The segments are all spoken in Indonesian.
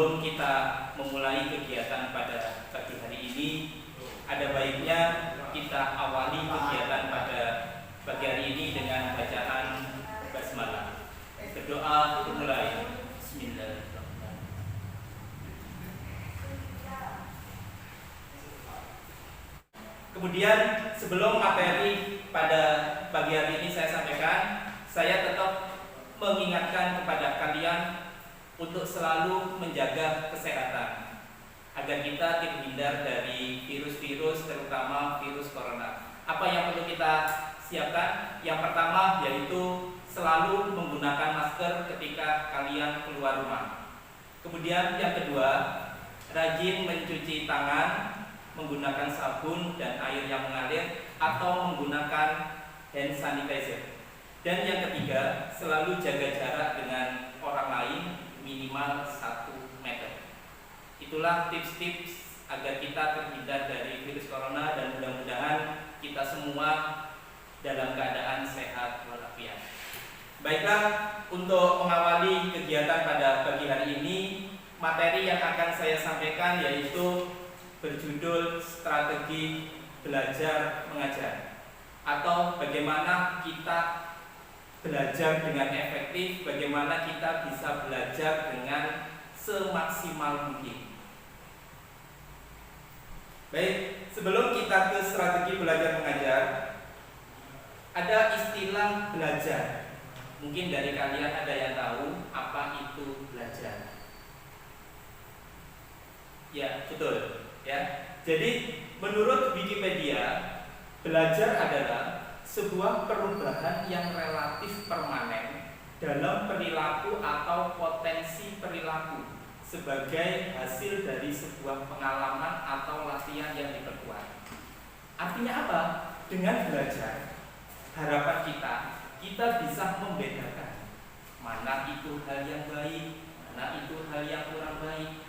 sebelum kita memulai kegiatan pada pagi hari ini, ada baiknya kita awali kegiatan pada pagi hari ini dengan bacaan basmalah. Berdoa dimulai. Bismillahirrahmanirrahim. Kemudian sebelum materi pada pagi hari ini saya sampaikan, saya tetap mengingatkan kepada kalian untuk selalu menjaga kesehatan agar kita terhindar dari virus-virus, terutama virus corona. Apa yang perlu kita siapkan? Yang pertama yaitu selalu menggunakan masker ketika kalian keluar rumah. Kemudian yang kedua, rajin mencuci tangan menggunakan sabun dan air yang mengalir atau menggunakan hand sanitizer. Dan yang ketiga, selalu jaga jarak dengan orang lain minimal 1 meter. Itulah tips-tips agar kita terhindar dari virus corona dan mudah-mudahan kita semua dalam keadaan sehat walafiat. Baiklah, untuk mengawali kegiatan pada pagi hari ini, materi yang akan saya sampaikan yaitu berjudul strategi belajar mengajar, atau bagaimana kita belajar dengan efektif, bagaimana kita bisa belajar dengan semaksimal mungkin. Baik, sebelum kita ke strategi belajar mengajar, ada istilah belajar. Mungkin dari kalian ada yang tahu apa itu belajar. Ya, betul. Ya, jadi menurut Wikipedia, belajar adalah sebuah perubahan yang relatif permanen dalam perilaku atau potensi perilaku sebagai hasil dari sebuah pengalaman atau latihan yang diperkuat. Artinya apa? Dengan belajar, harapan kita bisa membedakan mana itu hal yang baik, mana itu hal yang kurang baik.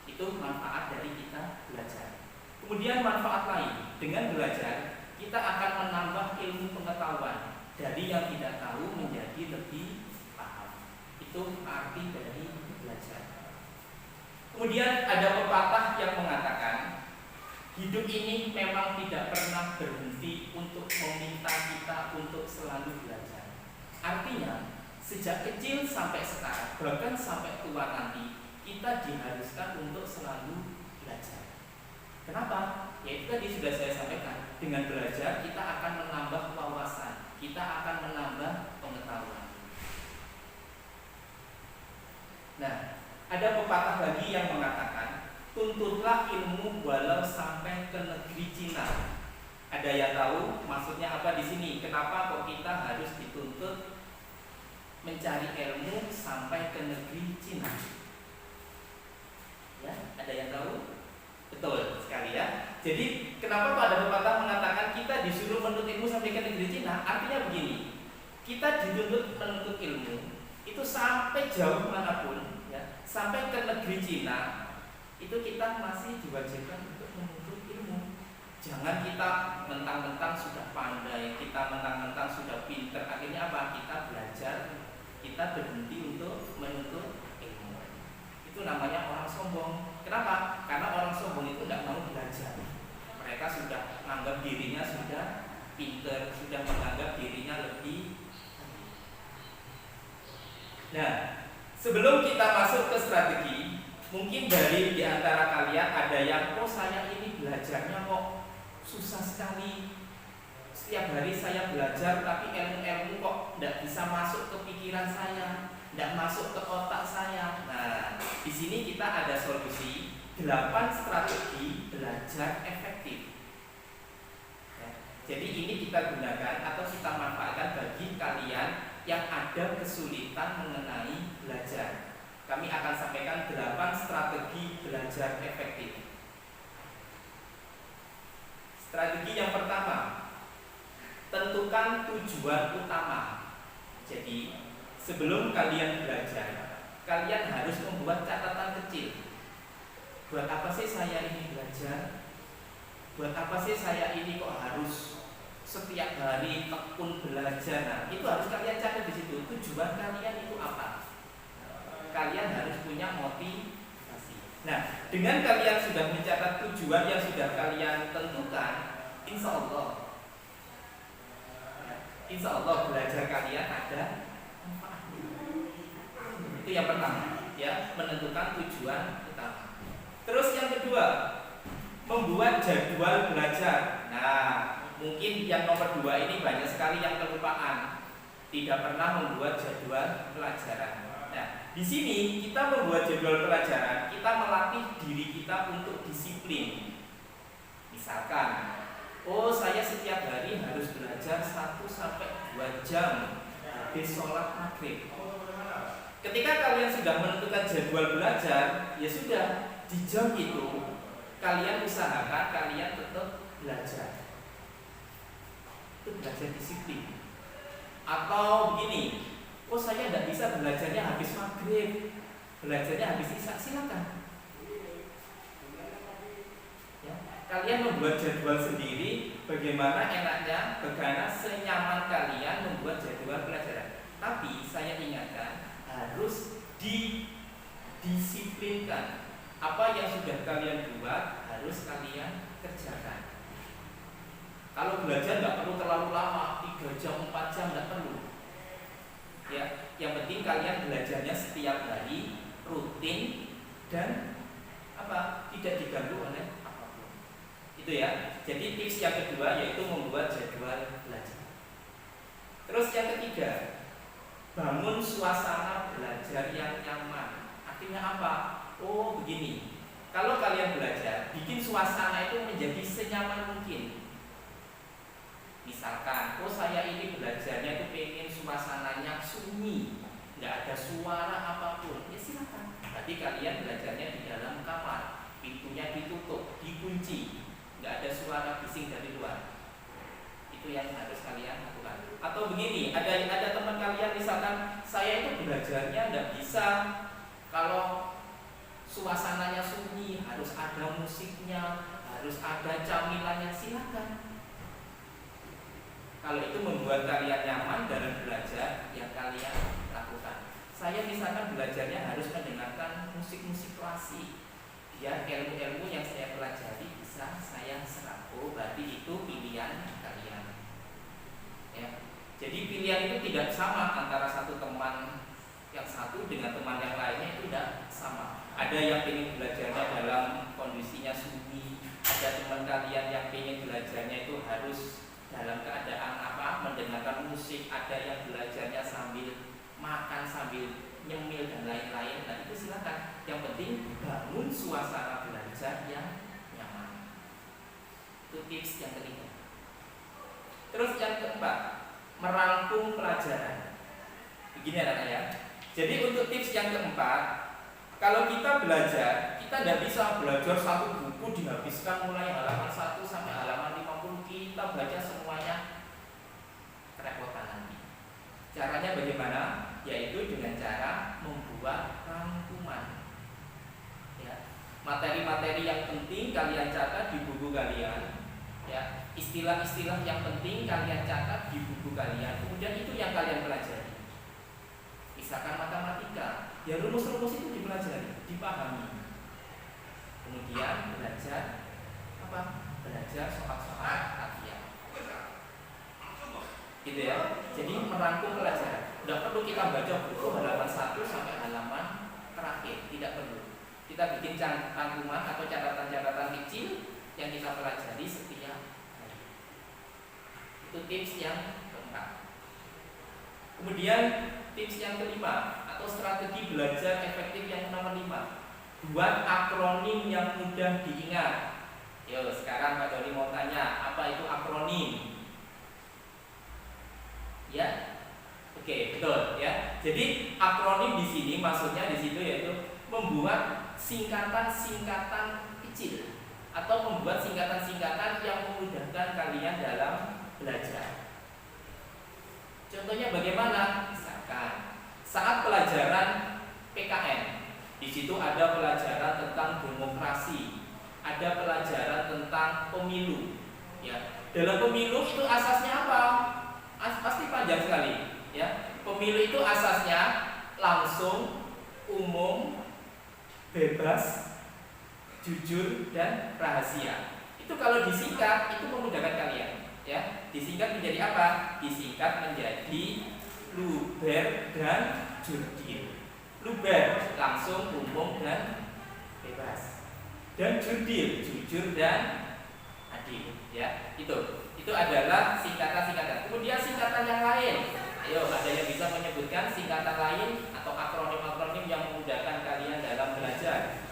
Itu manfaat dari kita belajar. Kemudian manfaat lain, dengan belajar kita akan menambah ilmu pengetahuan dari yang tidak tahu menjadi lebih paham. Itu arti dari belajar. Kemudian ada pepatah yang mengatakan hidup ini memang tidak pernah berhenti untuk meminta kita untuk selalu belajar. Artinya sejak kecil sampai sekarang, bahkan sampai tua nanti, kita diharuskan untuk selalu belajar. Kenapa? Ya itu tadi sudah saya sampaikan. Dengan belajar kita akan menambah wawasan, kita akan menambah pengetahuan. Nah, ada pepatah lagi yang mengatakan, tuntutlah ilmu walau sampai ke negeri Cina. Ada yang tahu maksudnya apa di sini? Kenapa kok kita harus dituntut mencari ilmu sampai ke negeri Cina? Ya, ada yang tahu? Betul sekali ya. Jadi kenapa kok ada pepatah mengatakan kita disuruh menuntut ilmu sampai ke negeri Cina? Artinya begini, kita dituntut menuntut ilmu itu sampai jauh manapun, ya, sampai ke negeri Cina, itu kita masih diwajibkan untuk menuntut ilmu. Jangan kita mentang-mentang sudah pandai, kita mentang-mentang sudah pinter, akhirnya apa? Kita belajar, kita berhenti untuk menuntut ilmu. Itu namanya orang sombong. Kenapa? Karena orang sombong itu tidak mau belajar. Mereka sudah menganggap dirinya sudah pinter, sudah menganggap dirinya lebih. Nah, sebelum kita masuk ke strategi, mungkin dari di antara kalian ada yang, oh saya ini belajarnya kok susah sekali. Setiap hari saya belajar, tapi ilmu-ilmu kok tidak bisa masuk ke pikiran saya, tidak masuk ke otak saya. Nah, di sini kita ada solusi 8 strategi belajar efektif. Ya, jadi ini kita gunakan atau kita manfaatkan bagi kalian yang ada kesulitan mengenai belajar. Kami akan sampaikan 8 strategi belajar efektif. Strategi yang pertama, tentukan tujuan utama. Jadi sebelum kalian belajar, kalian harus membuat catatan kecil. Buat apa sih saya ini belajar? Buat apa sih saya ini kok harus setiap hari tekun belajar? Nah, itu harus kalian catat di situ. Tujuan kalian itu apa? Kalian harus punya Nah, dengan kalian sudah mencatat tujuan yang sudah kalian tentukan, insya Allah belajar kalian ada manfaatnya. Itu yang pertama, ya, menentukan tujuan utama. Terus yang kedua, membuat jadwal belajar. Nah, mungkin yang nomor 2 ini banyak sekali yang kelupaan, tidak pernah membuat jadwal pelajaran. Nah, di sini kita membuat jadwal pelajaran, kita melatih diri kita untuk disiplin. Misalkan, oh saya setiap hari harus belajar 1-2 jam habis sholat maghrib. Ketika kalian sudah menentukan jadwal belajar, ya sudah, di jam itu kalian usahakan kalian tetap belajar. Itu belajar disiplin. Atau begini, oh saya tidak bisa belajarnya habis maghrib, belajarnya habis isya, silakan. Ya, kalian membuat jadwal sendiri, bagaimana enaknya, bagaimana senyaman kalian membuat jadwal pelajaran. Tapi saya ingatkan, harus didisiplinkan. Apa yang sudah kalian buat harus kalian kerjakan. Kalau belajar nggak perlu terlalu lama, 3 jam, 4 jam nggak perlu. Ya, yang penting kalian belajarnya setiap hari, rutin, dan tidak diganggu oleh apapun. Itu ya. Jadi tips yang kedua yaitu membuat jadwal belajar. Terus yang ketiga, bangun suasana belajar yang nyaman. Artinya apa? Oh begini, kalau kalian belajar, bikin suasana itu menjadi senyaman mungkin. Misalkan, oh saya ini belajarnya itu pengen suasananya sunyi, nggak ada suara apapun, ya silakan. Berarti kalian belajarnya di dalam kamar, pintunya ditutup, dikunci, nggak ada suara bising dari luar. Itu yang harus kalian lakukan. Atau begini, ada teman kalian misalkan, saya itu belajarnya nggak bisa kalau suasananya sunyi, harus ada musiknya, harus ada camilannya, silakan. Kalau itu membuat kalian nyaman dalam belajar yang kalian lakukan. Saya misalkan belajarnya harus mendengarkan musik-musik klasik, biar ilmu-ilmu yang saya pelajari bisa saya serap. Oh, berarti itu pilihan kalian. Ya. Jadi pilihan itu tidak sama antara satu teman yang satu dengan teman yang lainnya, itu tidak sama. Ada yang ingin belajarnya dalam kondisinya sunyi, ada teman kalian yang ingin belajarnya itu harus dalam keadaan mendengarkan musik, ada yang belajarnya sambil makan, sambil nyemil dan lain-lain. Nah itu silakan. Yang penting bangun suasana belajar yang nyaman. Itu tips yang ketiga. Terus yang keempat, merangkum pelajaran. Begini anak-anak ya. Jadi untuk tips yang keempat, kalau kita belajar, kita tidak bisa belajar satu buku dihabiskan mulai halaman 1 sampai halaman 50. Kita baca semuanya, kerepotan nanti. Caranya bagaimana? Yaitu dengan cara membuat rangkuman. Ya, materi-materi yang penting kalian catat di buku kalian. Ya, istilah-istilah yang penting kalian catat di buku kalian. Kemudian itu yang kalian pelajari. Misalkan matematika, ya rumus-rumus itu dipelajari, dipahami. Kemudian belajar belajar soal-soal latihan. Gitu ya. Jadi merangkum pelajaran. Tidak perlu kita baca buku halaman 1 sampai halaman terakhir, tidak perlu. Kita bikin rangkuman atau catatan-catatan kecil yang kita pelajari setiap hari. Itu tips yang keempat. Kemudian tips yang kelima atau strategi belajar efektif yang nomor 5, buat akronim yang mudah diingat. Yo, sekarang Pak Doni mau tanya, apa itu akronim? Ya, oke, betul ya. Jadi akronim di sini maksudnya di situ yaitu membuat singkatan-singkatan kecil atau membuat singkatan-singkatan yang memudahkan kalian dalam belajar. Contohnya bagaimana? Misalkan saat pelajaran PKN, di situ ada pelajaran tentang demokrasi, ada pelajaran tentang pemilu. Ya, dalam pemilu itu asasnya apa? Pasti panjang sekali. Ya, pemilu itu asasnya langsung, umum, bebas, jujur, dan rahasia. Itu kalau disingkat itu memudahkan kalian, ya. Disingkat menjadi apa? Disingkat menjadi luber dan jurdil. Luber langsung, umum, dan bebas. Dan jurdil, jujur dan adil, ya. Itu adalah singkatan-singkatan. Kemudian singkatan yang lain. Ayo, ada yang bisa menyebutkan singkatan lain atau akronim-akronim yang memudahkan kalian dalam belajar?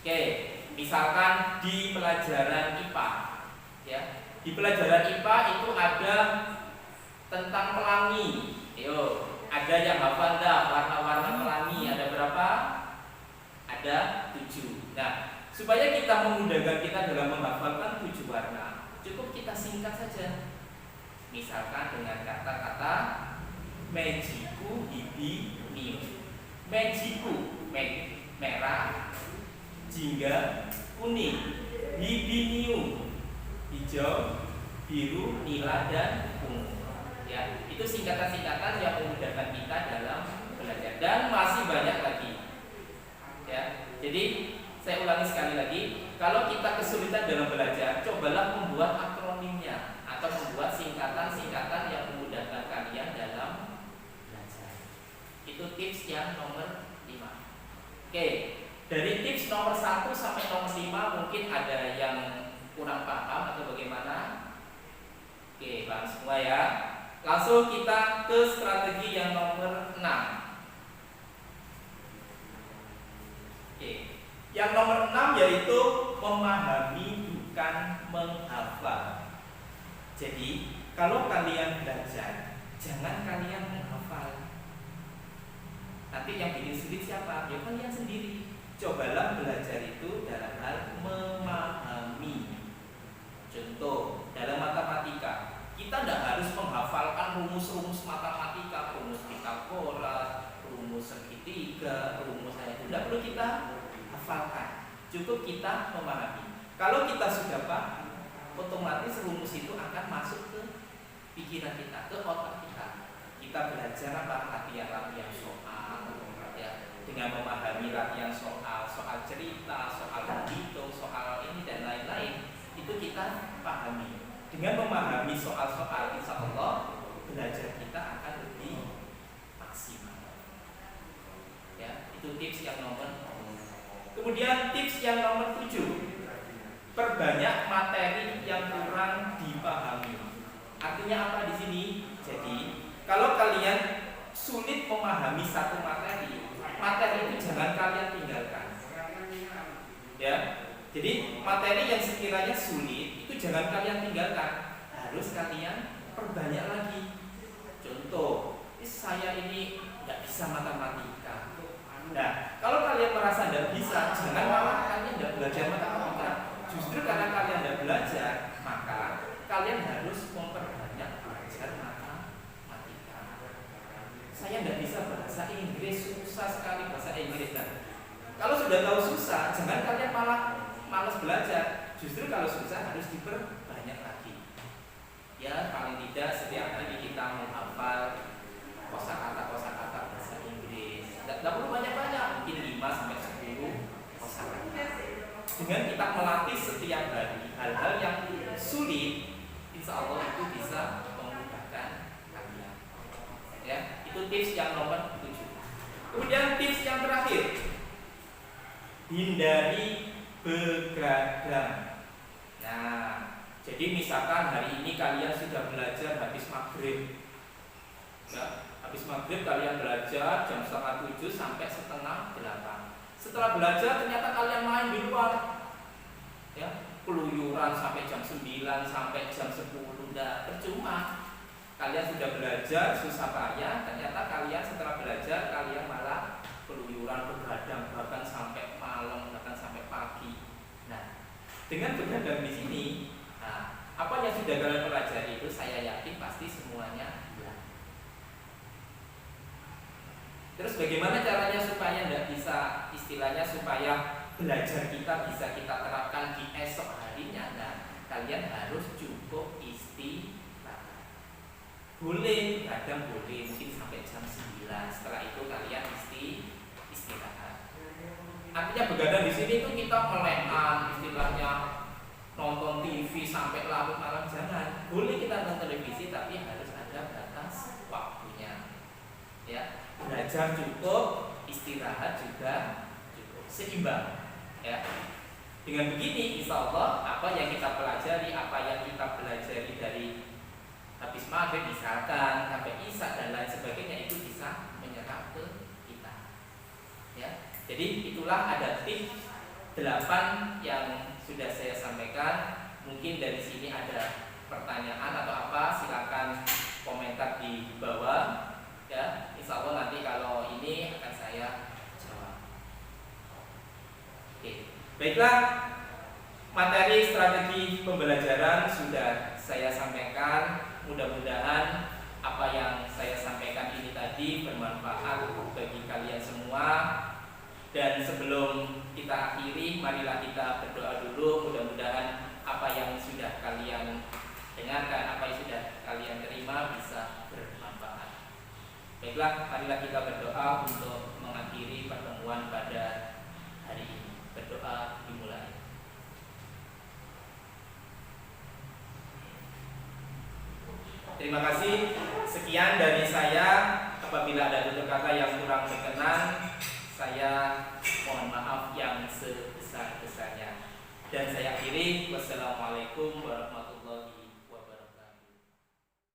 Oke, misalkan di pelajaran IPA, ya. Di pelajaran IPA itu ada tentang pelangi. Ayo, ada yang hafal dah warna-warna pelangi, ada berapa? Ada 7. Nah, supaya kita memudahkan kita dalam menghafalkan 7 warna, cukup kita singkat saja. Misalkan dengan kata-kata mejiku hibi niu. Mejiku merah, jingga kuning, hibi niu hijau, biru, nila, dan ungu. Ya, itu singkatan-singkatan yang memudahkan kita dalam belajar, dan masih banyak lagi. Ya, jadi saya ulangi sekali lagi, kalau kita kesulitan dalam belajar, cobalah membuat akronimnya atau membuat singkatan-singkatan yang memudahkan kalian dalam belajar. Itu tips yang nomor 5. Oke, dari tips nomor 1 sampai nomor 5 mungkin ada yang kurang paham atau bagaimana? Oke, paham semua ya. Langsung kita ke strategi yang nomor 6. Oke. Yang nomor 6 yaitu memahami bukan menghafal. Jadi, kalau kalian belajar, jangan kalian menghafal. Nanti yang bikin sulit siapa? Ya kalian sendiri. Cobalah belajar itu dalam hal memahami. Contoh, dalam matematika, kita tidak harus menghafalkan rumus-rumus matematika, rumus Pitagoras, rumus segitiga, rumus itu tidak perlu kita hafalkan. Cukup kita memahami. Kalau kita sudah paham, otomatis rumus itu akan masuk ke pikiran kita, ke otak kita. Kita belajar apa? Latihan soal, ya. Dengan memahami latihan soal cerita, soal hitung, soal ini dan lain-lain, itu kita pahami. Dengan memahami soal-soal, insya Allah belajar kita akan lebih maksimal. Ya, itu tips yang nomor. Kemudian tips yang nomor 7, perbanyak materi yang kurang dipahami. Artinya apa di sini? Jadi, kalau kalian sulit memahami satu materi itu jangan kalian tinggalkan. Ya. Jadi materi yang sekiranya sulit itu jangan kalian tinggalkan, harus kalian perbanyak lagi. Contoh, saya ini nggak bisa matematika. Nah, kalau kalian merasa tidak bisa, jangan malah kalian tidak belajar matematika. Justru karena kalian tidak belajar, maka kalian harus memperbanyak belajar matematika. Saya tidak bisa bahasa Inggris, susah sekali bahasa Inggris. Nah, kalau sudah tahu susah, jangan kalian malah malas belajar. Justru kalau susah harus diperbanyak lagi. Ya, paling tidak setiap hari kita menghafal kosakata bahasa Inggris. Tidak perlu banyak-banyak, mungkin 5 sampai 10 kosakata. Dengan kita melatih setiap hari hal-hal yang sulit, insya Allah itu bisa memudahkan kalian. Ya, itu tips yang nomor 7. Kemudian tips yang terakhir, hindari begadang. Nah, jadi misalkan hari ini kalian sudah belajar habis maghrib, ya, habis maghrib kalian belajar jam 7:30 sampai 7:30. Setelah belajar ternyata kalian main di luar, ya, keluyuran sampai jam 9 sampai jam 10, dah percuma. Kalian sudah belajar susah payah, ternyata kalian setelah belajar kalian malah keluyuran, begadang bahkan sampai malam, bahkan sampai pagi. Nah, dengan begadang di sini, nah, apa yang sudah kalian pelajari itu saya yakin pasti semuanya hilang. Terus bagaimana caranya supaya tidak bisa, istilahnya supaya belajar kita bisa kita terapkan di esok harinya? Nah, kalian harus cukup istirahat. Boleh, kadang boleh, mungkin sampai jam 9. Setelah itu kalian istirahat. Artinya begadang di sini sini tuh kita melekan istilahnya nonton TV sampai larut malam, jangan. Boleh kita nonton televisi tapi harus ada batas waktunya. Ya, belajar cukup, istirahat juga cukup, seimbang. Ya. Dengan begini, insya Allah apa yang kita pelajari, apa yang kita pelajari dari habis maghrib misalkan sampai isya dan lain sebagainya itu bisa menyerap ke kita. Ya, jadi itulah ada tips 8 yang sudah saya sampaikan. Mungkin dari sini ada pertanyaan atau apa, silakan komentar di bawah. Ya, insya Allah nanti kalau ini akan saya jawab. Oke, baiklah, materi strategi pembelajaran sudah saya sampaikan. Mudah-mudahan apa yang saya sampaikan ini tadi bermanfaat bagi kalian semua. Dan sebelum kita akhiri, marilah kita berdoa dulu. Mudah-mudahan apa yang sudah kalian dengarkan, apa yang sudah kalian terima bisa bermanfaat. Baiklah, marilah kita berdoa untuk mengakhiri pertemuan pada hari ini. Berdoa dimulai. Terima kasih. Sekian dari saya. Apabila ada tutur kata yang kurang berkenan, saya mohon maaf yang sebesar-besarnya. Dan saya akhiri. Wassalamualaikum warahmatullahi wabarakatuh.